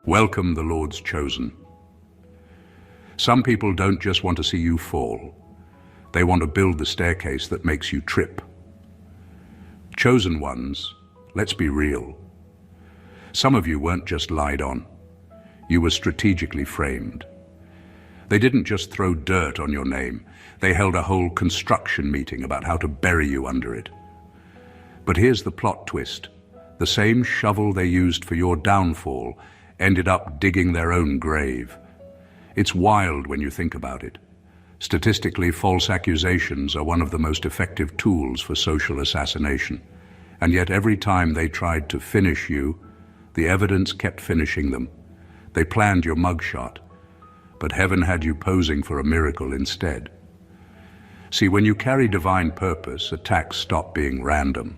Welcome, the Lord's chosen. Some people don't just want to see you fall. They want to build the staircase that makes you trip. Chosen ones, let's be real. Some of you weren't just lied on. You were strategically framed. They didn't just throw dirt on your name. They held a whole construction meeting about how to bury you under it. But here's the plot twist. The same shovel they used for your downfall ended up digging their own grave. It's wild when you think about it. Statistically, false accusations are one of the most effective tools for social assassination. And yet every time they tried to finish you, the evidence kept finishing them. They planned your mugshot, but heaven had you posing for a miracle instead. See, when you carry divine purpose, attacks stop being random.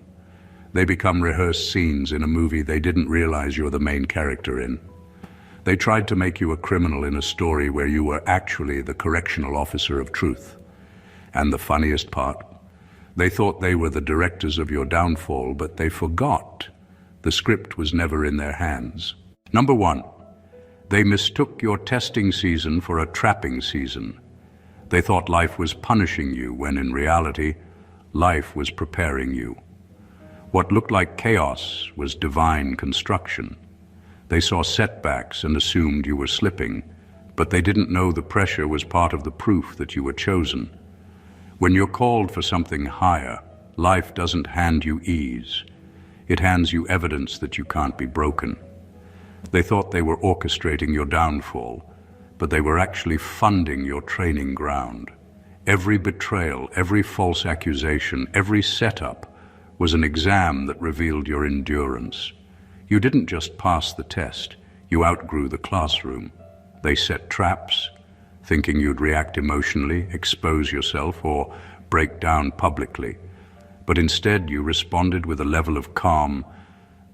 They become rehearsed scenes in a movie they didn't realize you're the main character in. They tried to make you a criminal in a story where you were actually the correctional officer of truth. And the funniest part, they thought they were the directors of your downfall, but they forgot the script was never in their hands. Number one, they mistook your testing season for a trapping season. They thought life was punishing you when in reality, life was preparing you. What looked like chaos was divine construction. They saw setbacks and assumed you were slipping, but they didn't know the pressure was part of the proof that you were chosen. When you're called for something higher, life doesn't hand you ease. It hands you evidence that you can't be broken. They thought they were orchestrating your downfall, but they were actually funding your training ground. Every betrayal, every false accusation, every setup was an exam that revealed your endurance. You didn't just pass the test, you outgrew the classroom. They set traps, thinking you'd react emotionally, expose yourself, or break down publicly. But instead you responded with a level of calm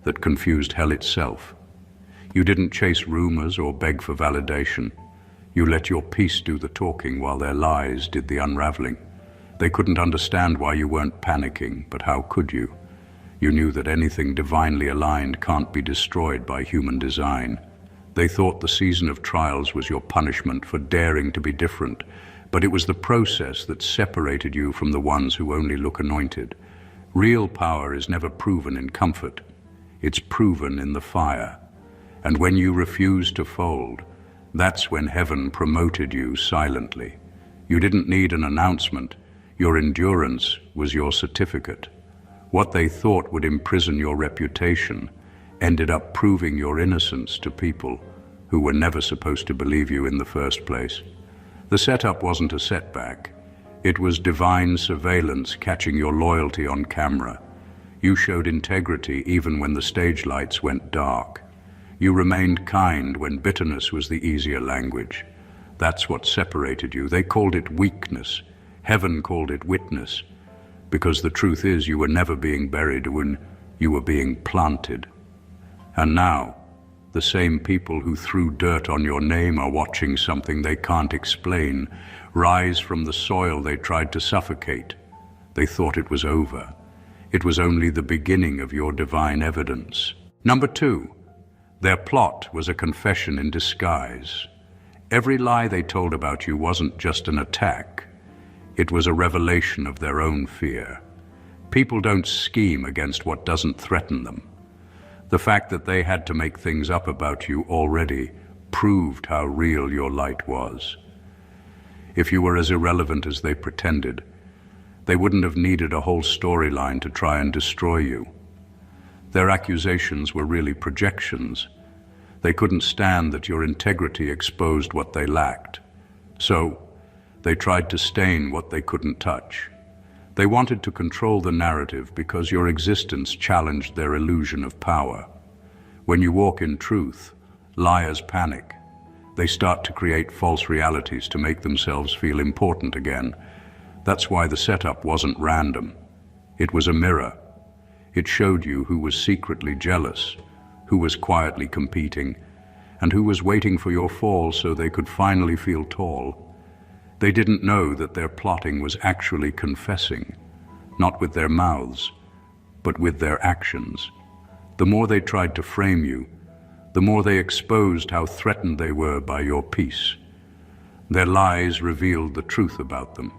that confused hell itself. You didn't chase rumors or beg for validation. You let your peace do the talking while their lies did the unraveling. They couldn't understand why you weren't panicking, but how could you? You knew that anything divinely aligned can't be destroyed by human design. They thought the season of trials was your punishment for daring to be different, but it was the process that separated you from the ones who only look anointed. Real power is never proven in comfort. It's proven in the fire. And when you refused to fold, that's when heaven promoted you silently. You didn't need an announcement. Your endurance was your certificate. What they thought would imprison your reputation ended up proving your innocence to people who were never supposed to believe you in the first place. The setup wasn't a setback. It was divine surveillance catching your loyalty on camera. You showed integrity even when the stage lights went dark. You remained kind when bitterness was the easier language. That's what separated you. They called it weakness. Heaven called it witness, because the truth is you were never being buried when you were being planted. And now, the same people who threw dirt on your name are watching something they can't explain rise from the soil they tried to suffocate. They thought it was over. It was only the beginning of your divine evidence. Number two, their plot was a confession in disguise. Every lie they told about you wasn't just an attack. It was a revelation of their own fear. People don't scheme against what doesn't threaten them. The fact that they had to make things up about you already proved how real your light was. If you were as irrelevant as they pretended, they wouldn't have needed a whole storyline to try and destroy you. Their accusations were really projections. They couldn't stand that your integrity exposed what they lacked. So, they tried to stain what they couldn't touch. They wanted to control the narrative because your existence challenged their illusion of power. When you walk in truth, liars panic. They start to create false realities to make themselves feel important again. That's why the setup wasn't random. It was a mirror. It showed you who was secretly jealous, who was quietly competing, and who was waiting for your fall so they could finally feel tall. They didn't know that their plotting was actually confessing, not with their mouths, but with their actions. The more they tried to frame you, the more they exposed how threatened they were by your peace. Their lies revealed the truth about them.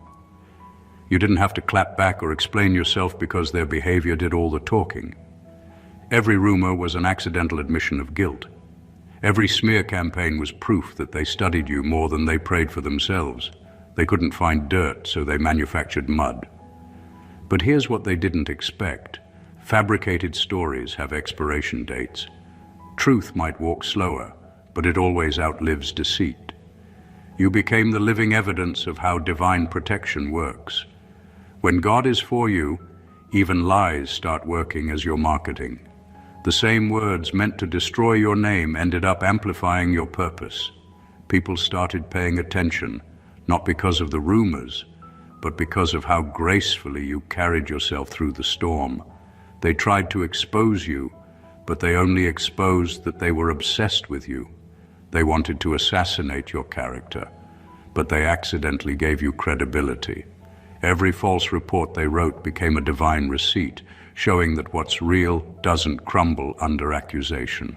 You didn't have to clap back or explain yourself because their behavior did all the talking. Every rumor was an accidental admission of guilt. Every smear campaign was proof that they studied you more than they prayed for themselves. They couldn't find dirt, so they manufactured mud. But here's what they didn't expect. Fabricated stories have expiration dates. Truth might walk slower, but it always outlives deceit. You became the living evidence of how divine protection works. When God is for you, even lies start working as your marketing. The same words meant to destroy your name ended up amplifying your purpose. People started paying attention, not because of the rumors, but because of how gracefully you carried yourself through the storm. They tried to expose you, but they only exposed that they were obsessed with you. They wanted to assassinate your character, but they accidentally gave you credibility. Every false report they wrote became a divine receipt, showing that what's real doesn't crumble under accusation.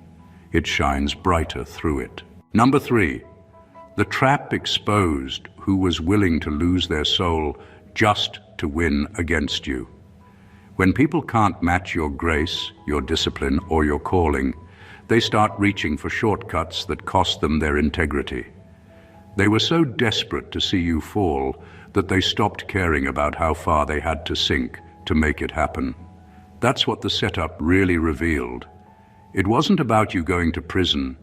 It shines brighter through it. Number 3, the trap exposed who was willing to lose their soul just to win against you. When people can't match your grace, your discipline, or your calling, they start reaching for shortcuts that cost them their integrity. They were so desperate to see you fall that they stopped caring about how far they had to sink to make it happen. That's what the setup really revealed. It wasn't about you going to prison.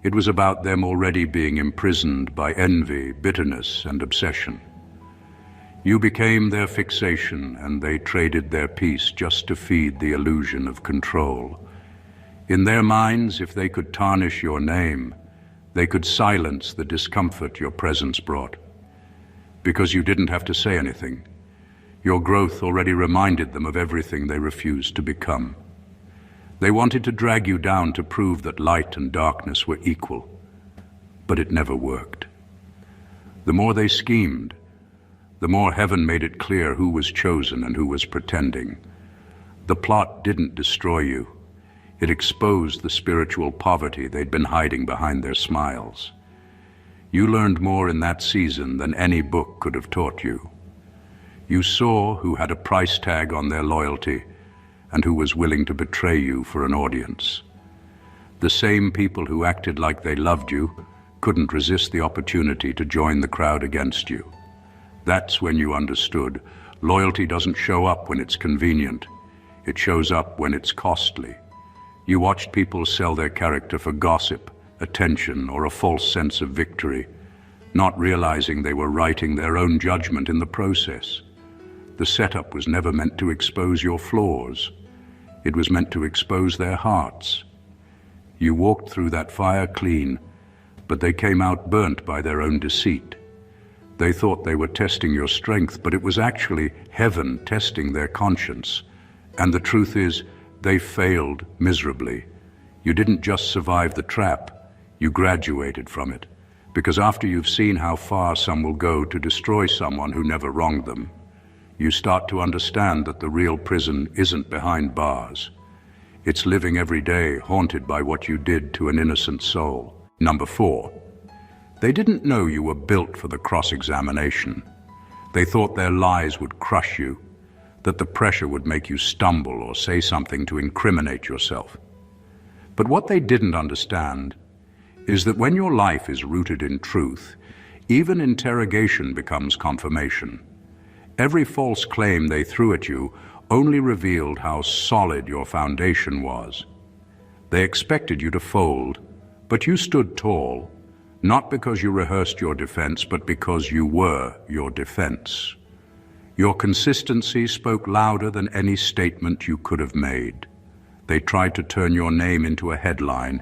It was about them already being imprisoned by envy, bitterness, and obsession. You became their fixation, and they traded their peace just to feed the illusion of control. In their minds, if they could tarnish your name, they could silence the discomfort your presence brought. Because you didn't have to say anything. Your growth already reminded them of everything they refused to become. They wanted to drag you down to prove that light and darkness were equal, but it never worked. The more they schemed, the more heaven made it clear who was chosen and who was pretending. The plot didn't destroy you. It exposed the spiritual poverty they'd been hiding behind their smiles. You learned more in that season than any book could have taught you. You saw who had a price tag on their loyalty and who was willing to betray you for an audience. The same people who acted like they loved you couldn't resist the opportunity to join the crowd against you. That's when you understood loyalty doesn't show up when it's convenient. It shows up when it's costly. You watched people sell their character for gossip, attention, or a false sense of victory, not realizing they were writing their own judgment in the process. The setup was never meant to expose your flaws. It was meant to expose their hearts. You walked through that fire clean, but they came out burnt by their own deceit. They thought they were testing your strength, but it was actually heaven testing their conscience. And the truth is, they failed miserably. You didn't just survive the trap, you graduated from it. Because after you've seen how far some will go to destroy someone who never wronged them, you start to understand that the real prison isn't behind bars. It's living every day haunted by what you did to an innocent soul. Number 4, they didn't know you were built for the cross-examination. They thought their lies would crush you, that the pressure would make you stumble or say something to incriminate yourself. But what they didn't understand is that when your life is rooted in truth, even interrogation becomes confirmation. Every false claim they threw at you only revealed how solid your foundation was. They expected you to fold, but you stood tall, not because you rehearsed your defense, but because you were your defense. Your consistency spoke louder than any statement you could have made. They tried to turn your name into a headline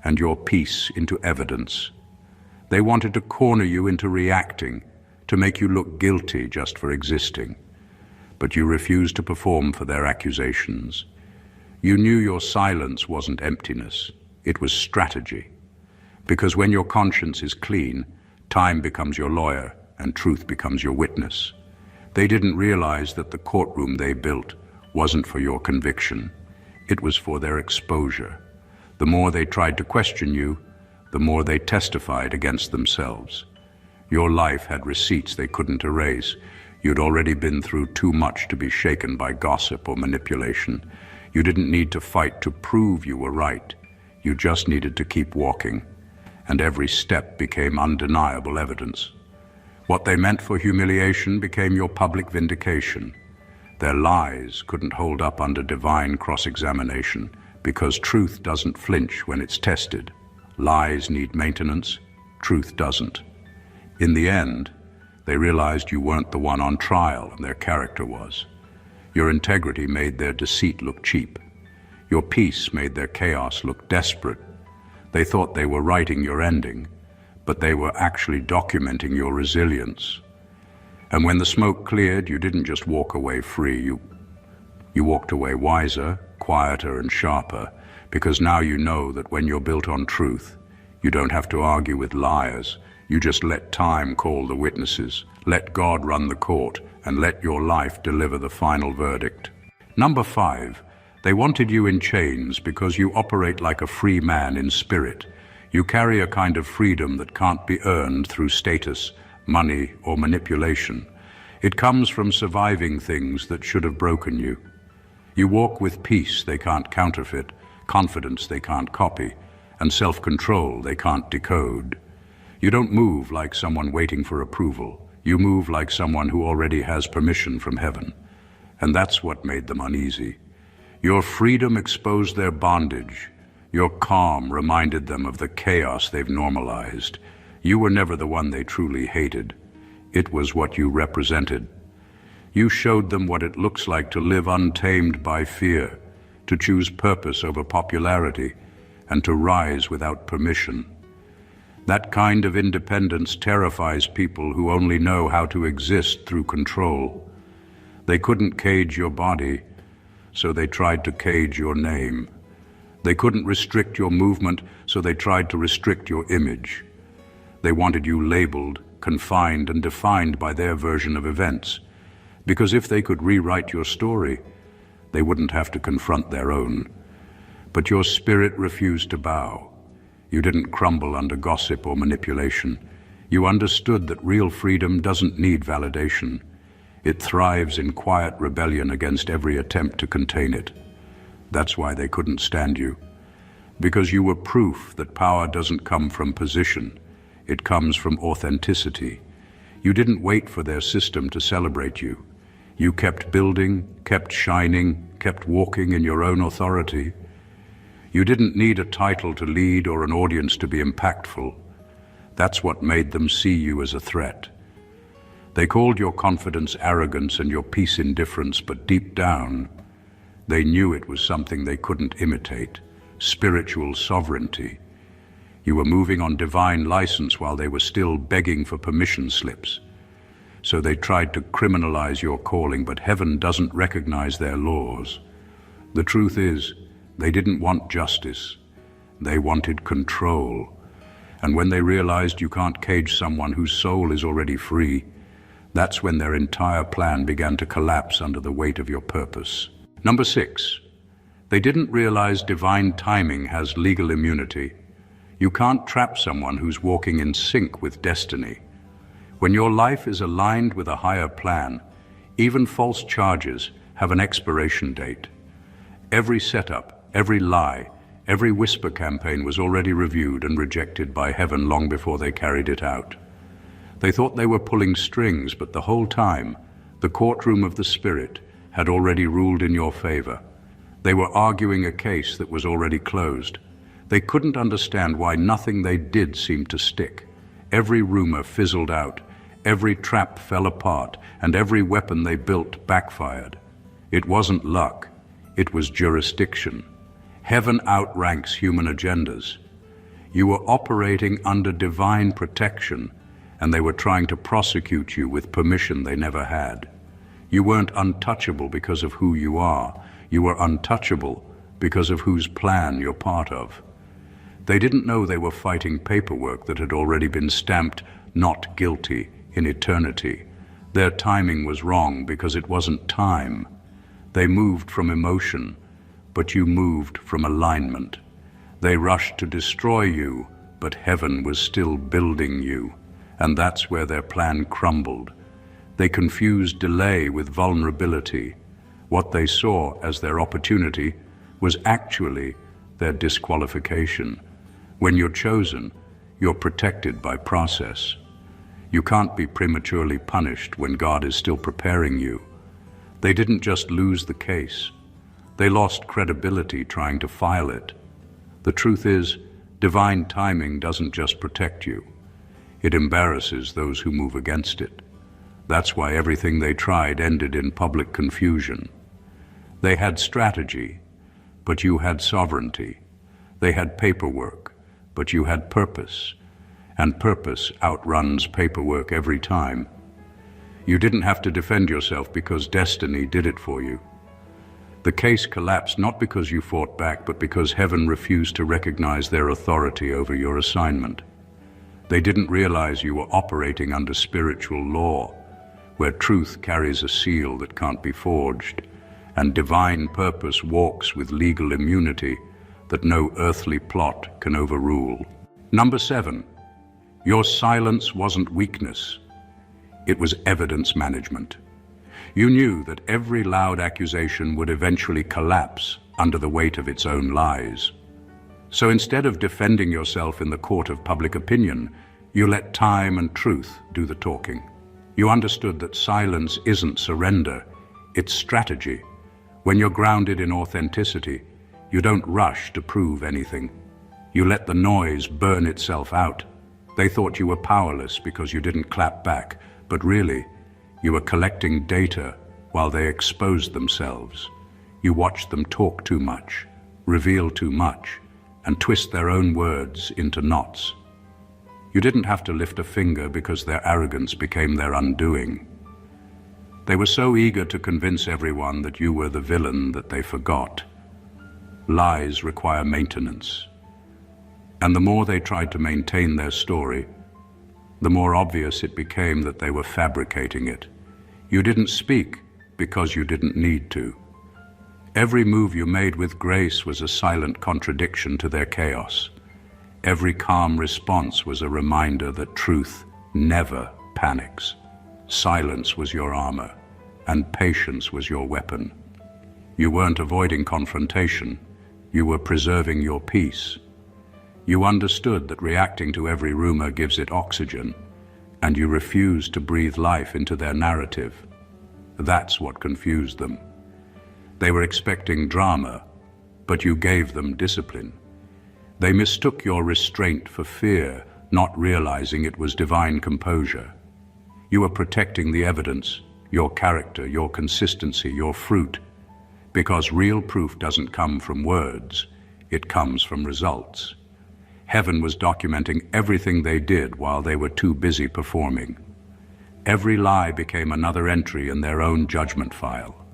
and your peace into evidence. They wanted to corner you into reacting, to make you look guilty just for existing. But you refused to perform for their accusations. You knew your silence wasn't emptiness, it was strategy. Because when your conscience is clean, time becomes your lawyer and truth becomes your witness. They didn't realize that the courtroom they built wasn't for your conviction. It was for their exposure. The more they tried to question you, the more they testified against themselves. Your life had receipts they couldn't erase. You'd already been through too much to be shaken by gossip or manipulation. You didn't need to fight to prove you were right. You just needed to keep walking, and every step became undeniable evidence. What they meant for humiliation became your public vindication. Their lies couldn't hold up under divine cross-examination, because truth doesn't flinch when it's tested. Lies need maintenance, truth doesn't. In the end, they realized you weren't the one on trial and their character was. Your integrity made their deceit look cheap. Your peace made their chaos look desperate. They thought they were writing your ending, but they were actually documenting your resilience. And when the smoke cleared, you didn't just walk away free. You walked away wiser, quieter, and sharper, because now you know that when you're built on truth, you don't have to argue with liars. You just let time call the witnesses, let God run the court, and let your life deliver the final verdict. Number 5, they wanted you in chains because you operate like a free man in spirit. You carry a kind of freedom that can't be earned through status, money, or manipulation. It comes from surviving things that should have broken you. You walk with peace they can't counterfeit, confidence they can't copy, and self-control they can't decode. You don't move like someone waiting for approval. You move like someone who already has permission from heaven. And that's what made them uneasy. Your freedom exposed their bondage. Your calm reminded them of the chaos they've normalized. You were never the one they truly hated. It was what you represented. You showed them what it looks like to live untamed by fear, to choose purpose over popularity, and to rise without permission. That kind of independence terrifies people who only know how to exist through control. They couldn't cage your body, so they tried to cage your name. They couldn't restrict your movement, so they tried to restrict your image. They wanted you labeled, confined, and defined by their version of events. Because if they could rewrite your story, they wouldn't have to confront their own. But your spirit refused to bow. You didn't crumble under gossip or manipulation. You understood that real freedom doesn't need validation. It thrives in quiet rebellion against every attempt to contain it. That's why they couldn't stand you. Because you were proof that power doesn't come from position. It comes from authenticity. You didn't wait for their system to celebrate you. You kept building, kept shining, kept walking in your own authority. You didn't need a title to lead or an audience to be impactful. That's what made them see you as a threat. They called your confidence arrogance and your peace indifference, but deep down, they knew it was something they couldn't imitate, spiritual sovereignty. You were moving on divine license while they were still begging for permission slips. So they tried to criminalize your calling, but heaven doesn't recognize their laws. The truth is, they didn't want justice. They wanted control. And when they realized you can't cage someone whose soul is already free, that's when their entire plan began to collapse under the weight of your purpose. Number 6, they didn't realize divine timing has legal immunity. You can't trap someone who's walking in sync with destiny. When your life is aligned with a higher plan, even false charges have an expiration date. Every setup, every lie, every whisper campaign was already reviewed and rejected by heaven long before they carried it out. They thought they were pulling strings, but the whole time, the courtroom of the Spirit had already ruled in your favor. They were arguing a case that was already closed. They couldn't understand why nothing they did seemed to stick. Every rumor fizzled out, every trap fell apart, and every weapon they built backfired. It wasn't luck, it was jurisdiction. Heaven outranks human agendas. You were operating under divine protection, and they were trying to prosecute you with permission they never had. You weren't untouchable because of who you are. You were untouchable because of whose plan you're part of. They didn't know they were fighting paperwork that had already been stamped not guilty in eternity. Their timing was wrong because it wasn't time. They moved from emotion, but you moved from alignment. They rushed to destroy you, but heaven was still building you, and that's where their plan crumbled. They confused delay with vulnerability. What they saw as their opportunity was actually their disqualification. When you're chosen, you're protected by process. You can't be prematurely punished when God is still preparing you. They didn't just lose the case. They lost credibility trying to file it. The truth is, divine timing doesn't just protect you. It embarrasses those who move against it. That's why everything they tried ended in public confusion. They had strategy, but you had sovereignty. They had paperwork, but you had purpose. And purpose outruns paperwork every time. You didn't have to defend yourself because destiny did it for you. The case collapsed not because you fought back, but because heaven refused to recognize their authority over your assignment. They didn't realize you were operating under spiritual law, where truth carries a seal that can't be forged, and divine purpose walks with legal immunity that no earthly plot can overrule. Number 7, your silence wasn't weakness. It was evidence management. You knew that every loud accusation would eventually collapse under the weight of its own lies. So instead of defending yourself in the court of public opinion, you let time and truth do the talking. You understood that silence isn't surrender, it's strategy. When you're grounded in authenticity, you don't rush to prove anything. You let the noise burn itself out. They thought you were powerless because you didn't clap back, but really, you were collecting data while they exposed themselves. You watched them talk too much, reveal too much, and twist their own words into knots. You didn't have to lift a finger because their arrogance became their undoing. They were so eager to convince everyone that you were the villain that they forgot. Lies require maintenance. And the more they tried to maintain their story, the more obvious it became that they were fabricating it. You didn't speak because you didn't need to. Every move you made with grace was a silent contradiction to their chaos. Every calm response was a reminder that truth never panics. Silence was your armor, and patience was your weapon. You weren't avoiding confrontation, you were preserving your peace. You understood that reacting to every rumor gives it oxygen, and you refused to breathe life into their narrative. That's what confused them. They were expecting drama, but you gave them discipline. They mistook your restraint for fear, not realizing it was divine composure. You were protecting the evidence, your character, your consistency, your fruit, because real proof doesn't come from words, it comes from results. Heaven was documenting everything they did while they were too busy performing. Every lie became another entry in their own judgment file.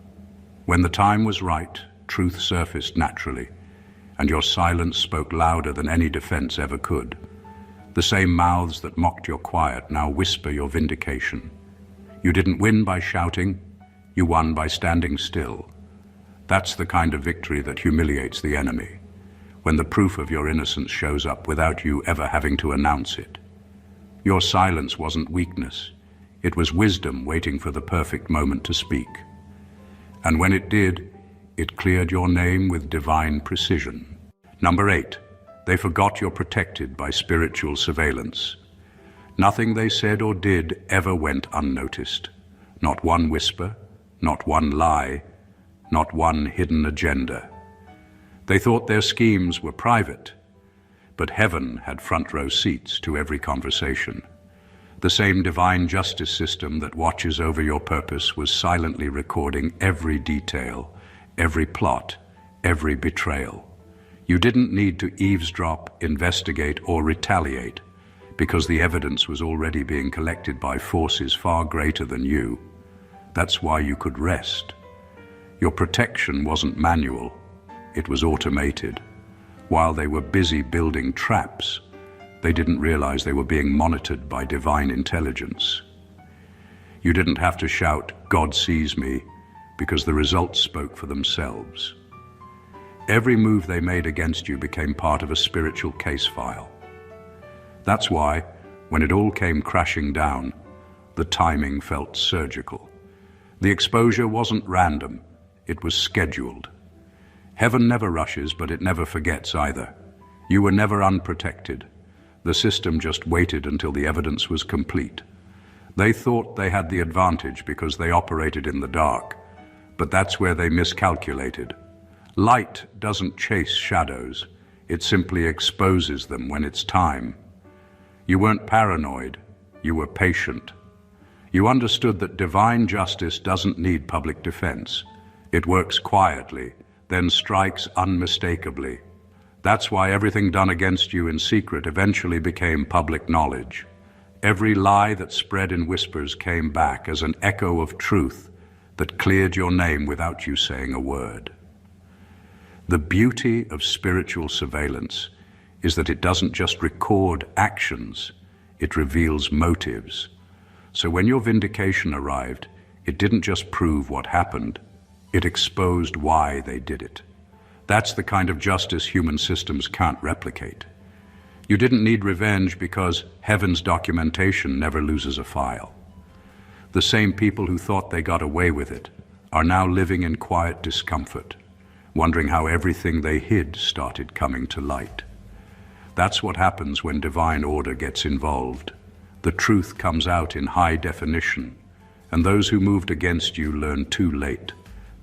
When the time was right, truth surfaced naturally, and your silence spoke louder than any defense ever could. The same mouths that mocked your quiet now whisper your vindication. You didn't win by shouting, you won by standing still. That's the kind of victory that humiliates the enemy, when the proof of your innocence shows up without you ever having to announce it. Your silence wasn't weakness, it was wisdom waiting for the perfect moment to speak. And when it did, it cleared your name with divine precision. Number 8, they forgot you're protected by spiritual surveillance. Nothing they said or did ever went unnoticed. Not one whisper, not one lie, not one hidden agenda. They thought their schemes were private, but heaven had front row seats to every conversation. The same divine justice system that watches over your purpose was silently recording every detail, every plot, every betrayal. You didn't need to eavesdrop, investigate, or retaliate, because the evidence was already being collected by forces far greater than you. That's why you could rest. Your protection wasn't manual, it was automated. While they were busy building traps, they didn't realize they were being monitored by divine intelligence. You didn't have to shout, "God sees me," because the results spoke for themselves. Every move they made against you became part of a spiritual case file. That's why, when it all came crashing down, the timing felt surgical. The exposure wasn't random, it was scheduled. Heaven never rushes, but it never forgets either. You were never unprotected. The system just waited until the evidence was complete. They thought they had the advantage because they operated in the dark, but that's where they miscalculated. Light doesn't chase shadows, it simply exposes them when it's time. You weren't paranoid, you were patient. You understood that divine justice doesn't need public defense. It works quietly, then strikes unmistakably. That's why everything done against you in secret eventually became public knowledge. Every lie that spread in whispers came back as an echo of truth that cleared your name without you saying a word. The beauty of spiritual surveillance is that it doesn't just record actions, it reveals motives. So when your vindication arrived, it didn't just prove what happened, it exposed why they did it. That's the kind of justice human systems can't replicate. You didn't need revenge because heaven's documentation never loses a file. The same people who thought they got away with it are now living in quiet discomfort, wondering how everything they hid started coming to light. That's what happens when divine order gets involved. The truth comes out in high definition, and those who moved against you learn too late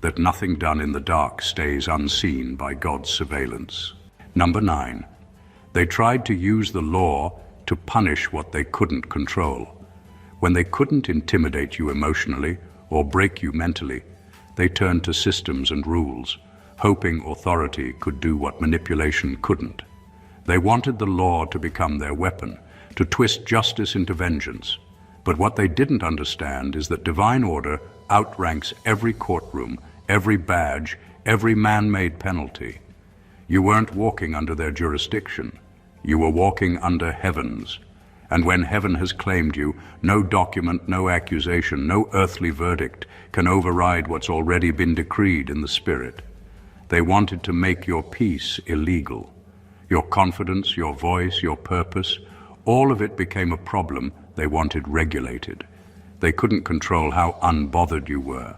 that nothing done in the dark stays unseen by God's surveillance. Number 9, they tried to use the law to punish what they couldn't control. When they couldn't intimidate you emotionally or break you mentally, they turned to systems and rules, hoping authority could do what manipulation couldn't. They wanted the law to become their weapon, to twist justice into vengeance. But what they didn't understand is that divine order outranks every courtroom, every badge, every man-made penalty. You weren't walking under their jurisdiction. You were walking under heaven's. And when heaven has claimed you, no document, no accusation, no earthly verdict can override what's already been decreed in the spirit. They wanted to make your peace illegal. Your confidence, your voice, your purpose, all of it became a problem they wanted regulated. They couldn't control how unbothered you were,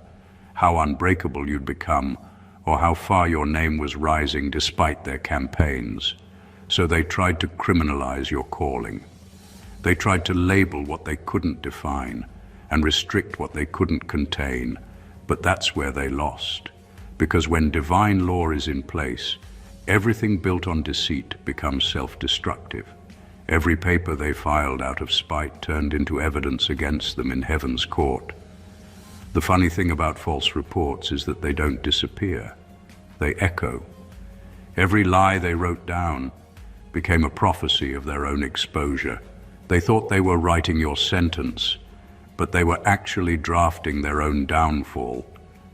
how unbreakable you'd become, or how far your name was rising despite their campaigns. So they tried to criminalize your calling. They tried to label what they couldn't define and restrict what they couldn't contain. But that's where they lost. Because when divine law is in place, everything built on deceit becomes self-destructive. Every paper they filed out of spite turned into evidence against them in heaven's court. The funny thing about false reports is that they don't disappear. They echo. Every lie they wrote down became a prophecy of their own exposure. They thought they were writing your sentence, but they were actually drafting their own downfall.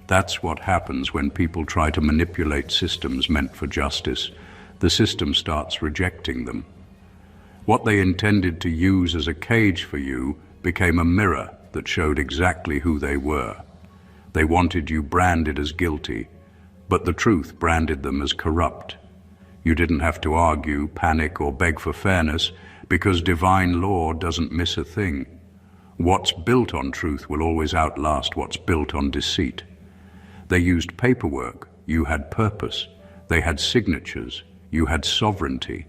That's what happens when people try to manipulate systems meant for justice. The system starts rejecting them. What they intended to use as a cage for you became a mirror that showed exactly who they were. They wanted you branded as guilty, but the truth branded them as corrupt. You didn't have to argue, panic, or beg for fairness because divine law doesn't miss a thing. What's built on truth will always outlast what's built on deceit. They used paperwork, you had purpose. They had signatures, you had sovereignty.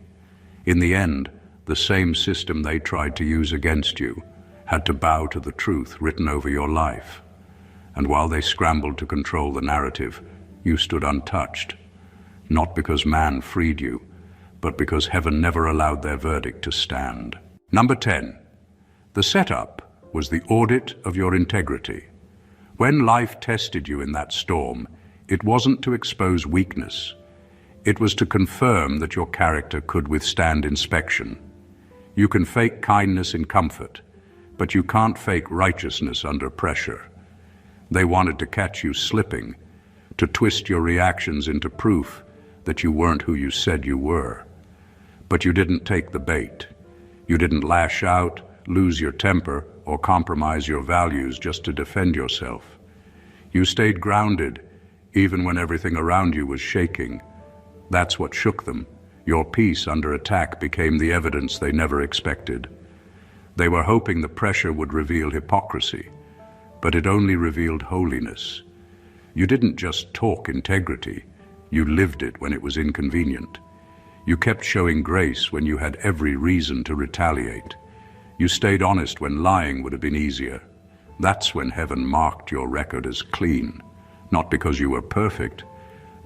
In the end, the same system they tried to use against you had to bow to the truth written over your life. And while they scrambled to control the narrative, you stood untouched. Not because man freed you, but because heaven never allowed their verdict to stand. Number 10. The setup was the audit of your integrity. When life tested you in that storm, it wasn't to expose weakness. It was to confirm that your character could withstand inspection. You can fake kindness in comfort, but you can't fake righteousness under pressure. They wanted to catch you slipping, to twist your reactions into proof that you weren't who you said you were. But you didn't take the bait. You didn't lash out, lose your temper, or compromise your values just to defend yourself. You stayed grounded, even when everything around you was shaking. That's what shook them. Your peace under attack became the evidence they never expected. They were hoping the pressure would reveal hypocrisy, but it only revealed holiness. You didn't just talk integrity, you lived it when it was inconvenient. You kept showing grace when you had every reason to retaliate. You stayed honest when lying would have been easier. That's when heaven marked your record as clean, not because you were perfect,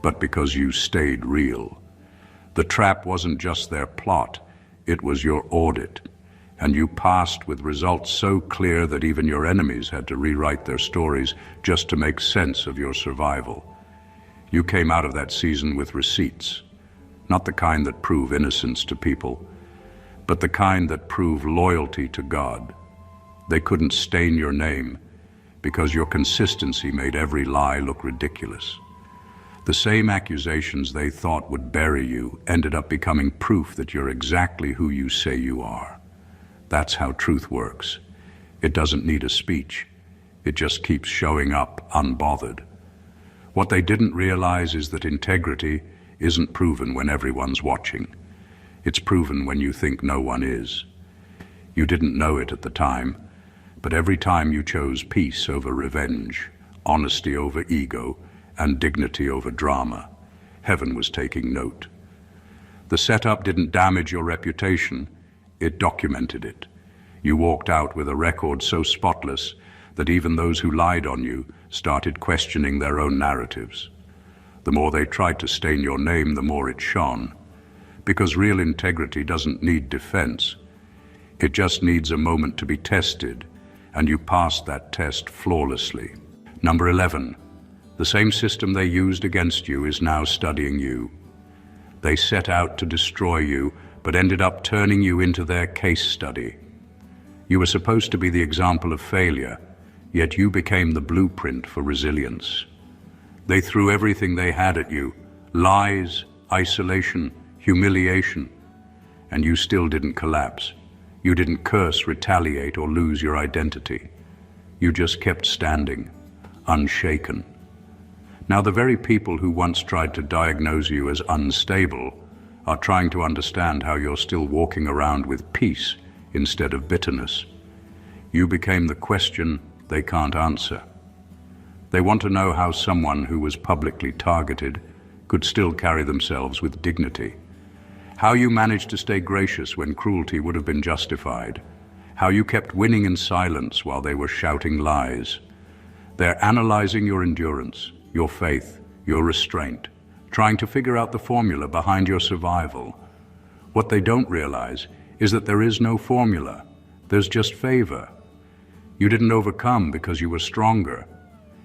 but because you stayed real. The trap wasn't just their plot, it was your audit. And you passed with results so clear that even your enemies had to rewrite their stories just to make sense of your survival. You came out of that season with receipts, not the kind that prove innocence to people, but the kind that prove loyalty to God. They couldn't stain your name because your consistency made every lie look ridiculous. The same accusations they thought would bury you ended up becoming proof that you're exactly who you say you are. That's how truth works. It doesn't need a speech. It just keeps showing up unbothered. What they didn't realize is that integrity isn't proven when everyone's watching. It's proven when you think no one is. You didn't know it at the time, but every time you chose peace over revenge, honesty over ego, and dignity over drama, heaven was taking note. The setup didn't damage your reputation, it documented it. You walked out with a record so spotless that even those who lied on you started questioning their own narratives. The more they tried to stain your name, the more it shone. Because real integrity doesn't need defense. It just needs a moment to be tested, and you passed that test flawlessly. Number 11. The same system they used against you is now studying you. They set out to destroy you, but ended up turning you into their case study. You were supposed to be the example of failure, yet you became the blueprint for resilience. They threw everything they had at you, lies, isolation, humiliation, and you still didn't collapse. You didn't curse, retaliate, or lose your identity. You just kept standing, unshaken. Now, the very people who once tried to diagnose you as unstable are trying to understand how you're still walking around with peace instead of bitterness. You became the question they can't answer. They want to know how someone who was publicly targeted could still carry themselves with dignity. How you managed to stay gracious when cruelty would have been justified. How you kept winning in silence while they were shouting lies. They're analyzing your endurance, your faith, your restraint, trying to figure out the formula behind your survival. What they don't realize is that there is no formula. There's just favor. You didn't overcome because you were stronger.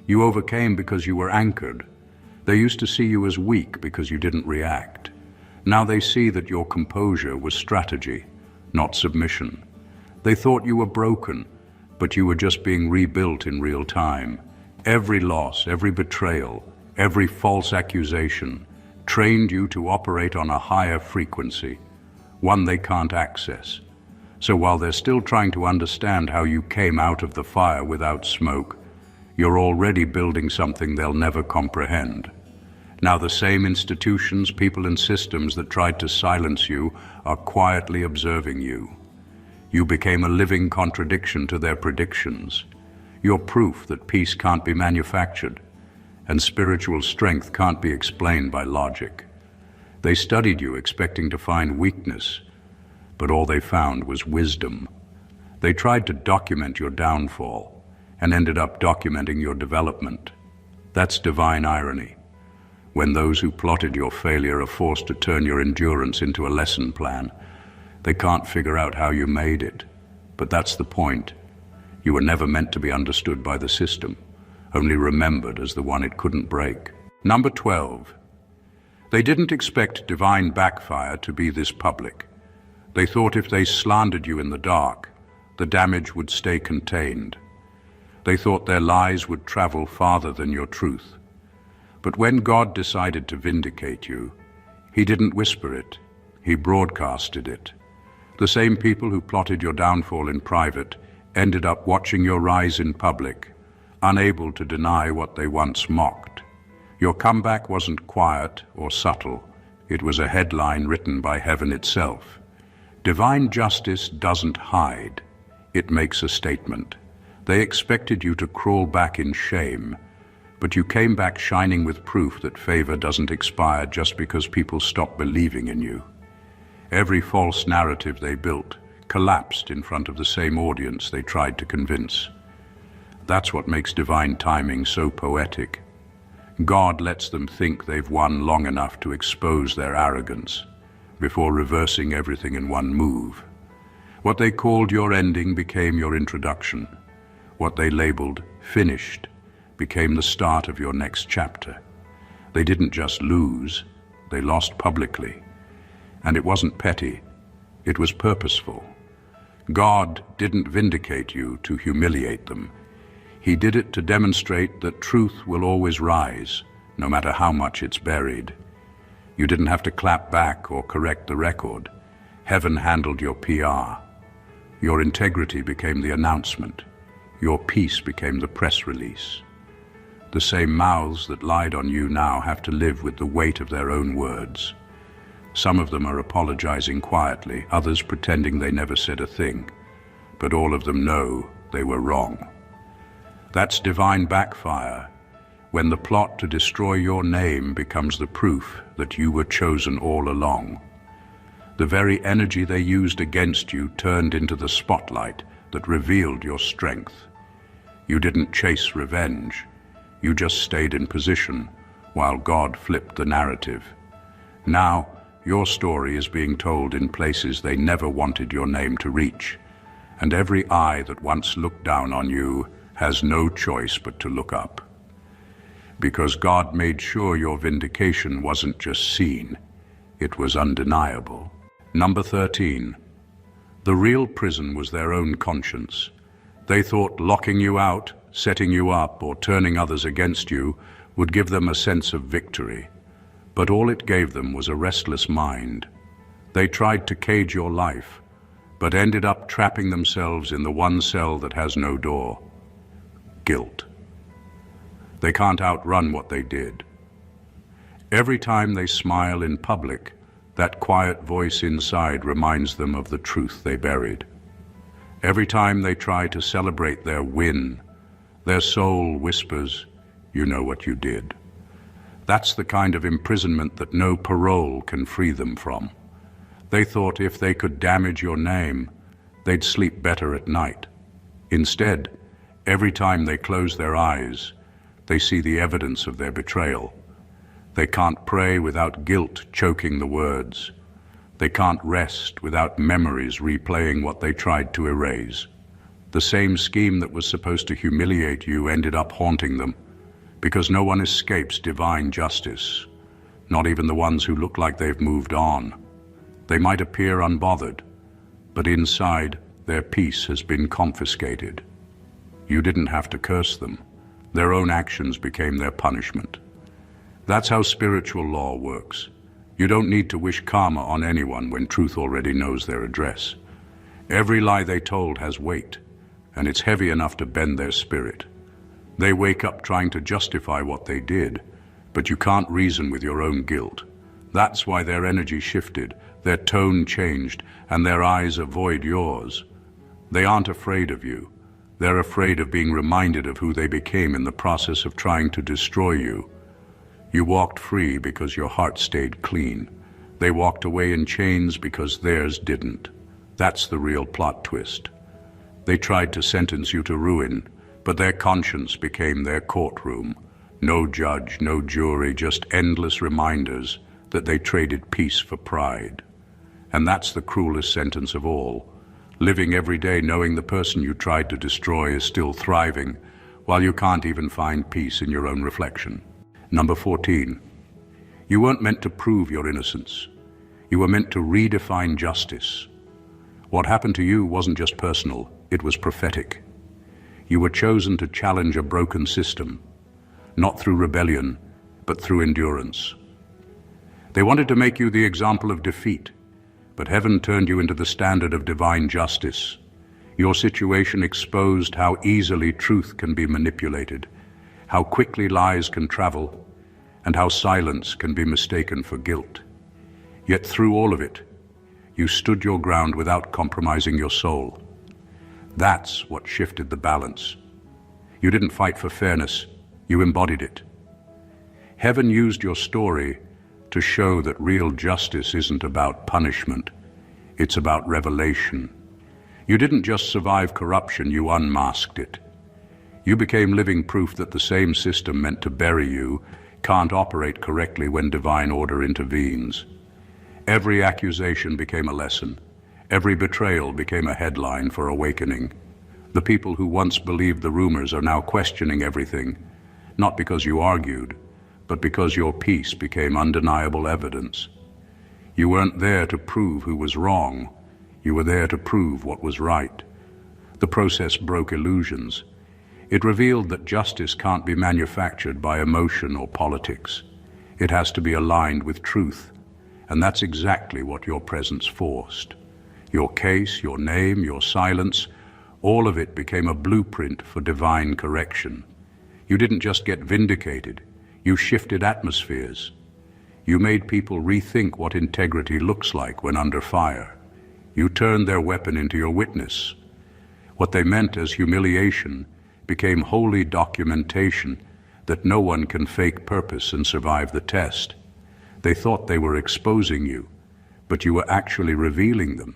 You overcame because you were anchored. They used to see you as weak because you didn't react. Now they see that your composure was strategy, not submission. They thought you were broken, but you were just being rebuilt in real time. Every loss, every betrayal, every false accusation trained you to operate on a higher frequency, one they can't access. So while they're still trying to understand how you came out of the fire without smoke, you're already building something they'll never comprehend. Now the same institutions, people, and systems that tried to silence you are quietly observing you. You became a living contradiction to their predictions. You're proof that peace can't be manufactured, and spiritual strength can't be explained by logic. They studied you expecting to find weakness, but all they found was wisdom. They tried to document your downfall and ended up documenting your development. That's divine irony. When those who plotted your failure are forced to turn your endurance into a lesson plan, they can't figure out how you made it. But that's the point. You were never meant to be understood by the system, only remembered as the one it couldn't break. Number 12. They didn't expect divine backfire to be this public. They thought if they slandered you in the dark, the damage would stay contained. They thought their lies would travel farther than your truth. But when God decided to vindicate you, He didn't whisper it, He broadcasted it. The same people who plotted your downfall in private ended up watching your rise in public, unable to deny what they once mocked. Your comeback wasn't quiet or subtle, It was a headline written by heaven itself. Divine justice doesn't hide. It makes a statement. They expected you to crawl back in shame, but you came back shining with proof that favor doesn't expire just because people stop believing in you. Every false narrative they built collapsed in front of the same audience they tried to convince. That's what makes divine timing so poetic. God lets them think they've won long enough to expose their arrogance before reversing everything in one move. What they called your ending became your introduction. What they labeled finished became the start of your next chapter. They didn't just lose, they lost publicly. And it wasn't petty, it was purposeful. God didn't vindicate you to humiliate them. He did it to demonstrate that truth will always rise, no matter how much it's buried. You didn't have to clap back or correct the record. Heaven handled your PR. Your integrity became the announcement. Your peace became the press release. The same mouths that lied on you now have to live with the weight of their own words. Some of them are apologizing quietly, others pretending they never said a thing. But all of them know they were wrong. That's divine backfire, when the plot to destroy your name becomes the proof that you were chosen all along. The very energy they used against you turned into the spotlight that revealed your strength. You didn't chase revenge. You just stayed in position while God flipped the narrative. Now, your story is being told in places they never wanted your name to reach, and every eye that once looked down on you has no choice but to look up. Because God made sure your vindication wasn't just seen, it was undeniable. Number 13. The real prison was their own conscience. They thought locking you out, setting you up, or turning others against you would give them a sense of victory. But all it gave them was a restless mind. They tried to cage your life, but ended up trapping themselves in the one cell that has no door. Guilt. They can't outrun what they did. Every time they smile in public, that quiet voice inside reminds them of the truth they buried. Every time they try to celebrate their win, their soul whispers, "You know what you did." That's the kind of imprisonment that no parole can free them from. They thought if they could damage your name, they'd sleep better at night. Instead, every time they close their eyes, they see the evidence of their betrayal. They can't pray without guilt choking the words. They can't rest without memories replaying what they tried to erase. The same scheme that was supposed to humiliate you ended up haunting them, because no one escapes divine justice, not even the ones who look like they've moved on. They might appear unbothered, but inside, their peace has been confiscated. You didn't have to curse them. Their own actions became their punishment. That's how spiritual law works. You don't need to wish karma on anyone when truth already knows their address. Every lie they told has weight, and it's heavy enough to bend their spirit. They wake up trying to justify what they did, but you can't reason with your own guilt. That's why their energy shifted, their tone changed, and their eyes avoid yours. They aren't afraid of you. They're afraid of being reminded of who they became in the process of trying to destroy you. You walked free because your heart stayed clean. They walked away in chains because theirs didn't. That's the real plot twist. They tried to sentence you to ruin, but their conscience became their courtroom. No judge, no jury, just endless reminders that they traded peace for pride. And that's the cruelest sentence of all. Living every day knowing the person you tried to destroy is still thriving, while you can't even find peace in your own reflection. Number 14. You weren't meant to prove your innocence. You were meant to redefine justice. What happened to you wasn't just personal, it was prophetic. You were chosen to challenge a broken system, not through rebellion, but through endurance. They wanted to make you the example of defeat, but heaven turned you into the standard of divine justice. Your situation exposed how easily truth can be manipulated, how quickly lies can travel, and how silence can be mistaken for guilt. Yet through all of it, you stood your ground without compromising your soul. That's what shifted the balance. You didn't fight for fairness, you embodied it. Heaven used your story to show that real justice isn't about punishment, it's about revelation. You didn't just survive corruption, you unmasked it. You became living proof that the same system meant to bury you can't operate correctly when divine order intervenes. Every accusation became a lesson. Every betrayal became a headline for awakening. The people who once believed the rumors are now questioning everything, not because you argued, but because your peace became undeniable evidence. You weren't there to prove who was wrong. You were there to prove what was right. The process broke illusions. It revealed that justice can't be manufactured by emotion or politics. It has to be aligned with truth. And that's exactly what your presence forced. Your case, your name, your silence, all of it became a blueprint for divine correction. You didn't just get vindicated, you shifted atmospheres. You made people rethink what integrity looks like when under fire. You turned their weapon into your witness. What they meant as humiliation became holy documentation that no one can fake purpose and survive the test. They thought they were exposing you, but you were actually revealing them.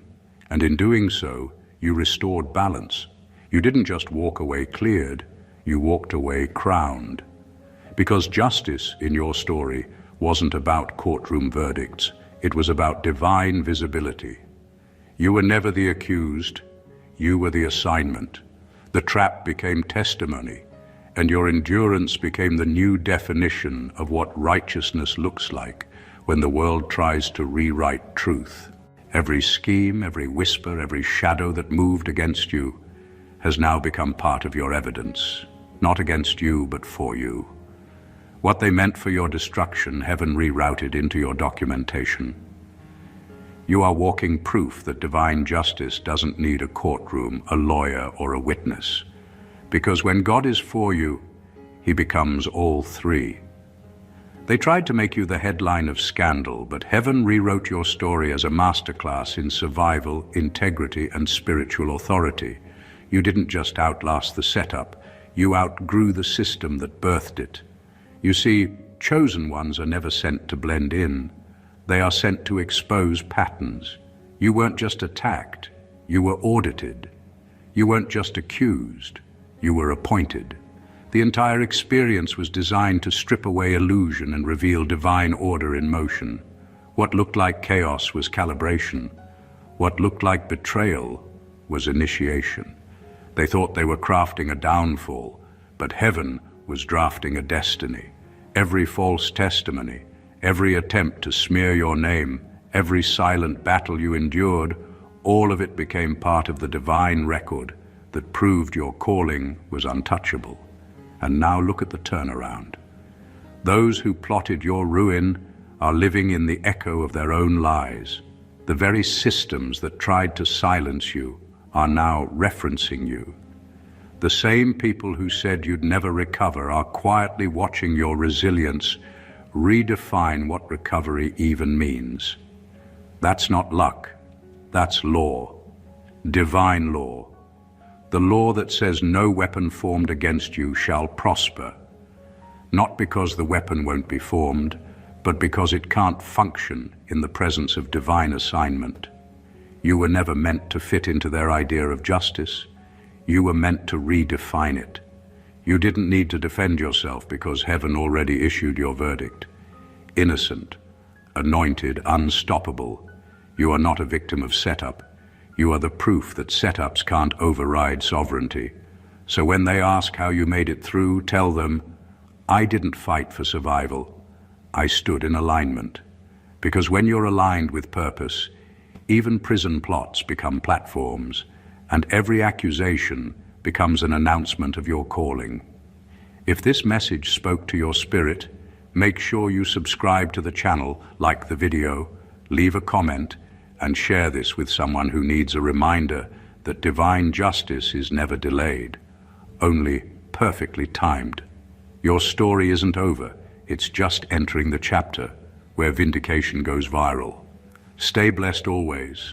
And in doing so, you restored balance. You didn't just walk away cleared, you walked away crowned. Because justice in your story wasn't about courtroom verdicts, it was about divine visibility. You were never the accused, you were the assignment. The trap became testimony, and your endurance became the new definition of what righteousness looks like when the world tries to rewrite truth. Every scheme, every whisper, every shadow that moved against you has now become part of your evidence, not against you, but for you. What they meant for your destruction, heaven rerouted into your documentation. You are walking proof that divine justice doesn't need a courtroom, a lawyer, or a witness. Because when God is for you, he becomes all three. They tried to make you the headline of scandal, but heaven rewrote your story as a masterclass in survival, integrity, and spiritual authority. You didn't just outlast the setup, you outgrew the system that birthed it. You see, chosen ones are never sent to blend in. They are sent to expose patterns. You weren't just attacked, you were audited. You weren't just accused, you were appointed. The entire experience was designed to strip away illusion and reveal divine order in motion. What looked like chaos was calibration. What looked like betrayal was initiation. They thought they were crafting a downfall, but heaven was drafting a destiny. Every false testimony, every attempt to smear your name, every silent battle you endured, all of it became part of the divine record that proved your calling was untouchable. And now look at the turnaround. Those who plotted your ruin are living in the echo of their own lies. The very systems that tried to silence you are now referencing you. The same people who said you'd never recover are quietly watching your resilience redefine what recovery even means. That's not luck, that's law, divine law. The law that says no weapon formed against you shall prosper, not because the weapon won't be formed, but because it can't function in the presence of divine assignment. You were never meant to fit into their idea of justice. You were meant to redefine it. You didn't need to defend yourself because heaven already issued your verdict. Innocent, anointed, unstoppable. You are not a victim of setup. You are the proof that setups can't override sovereignty. So when they ask how you made it through, tell them, I didn't fight for survival. I stood in alignment. Because when you're aligned with purpose, even prison plots become platforms, and every accusation becomes an announcement of your calling. If this message spoke to your spirit, make sure you subscribe to the channel, like the video, leave a comment, and share this with someone who needs a reminder that divine justice is never delayed, only perfectly timed. Your story isn't over, it's just entering the chapter where vindication goes viral. Stay blessed always.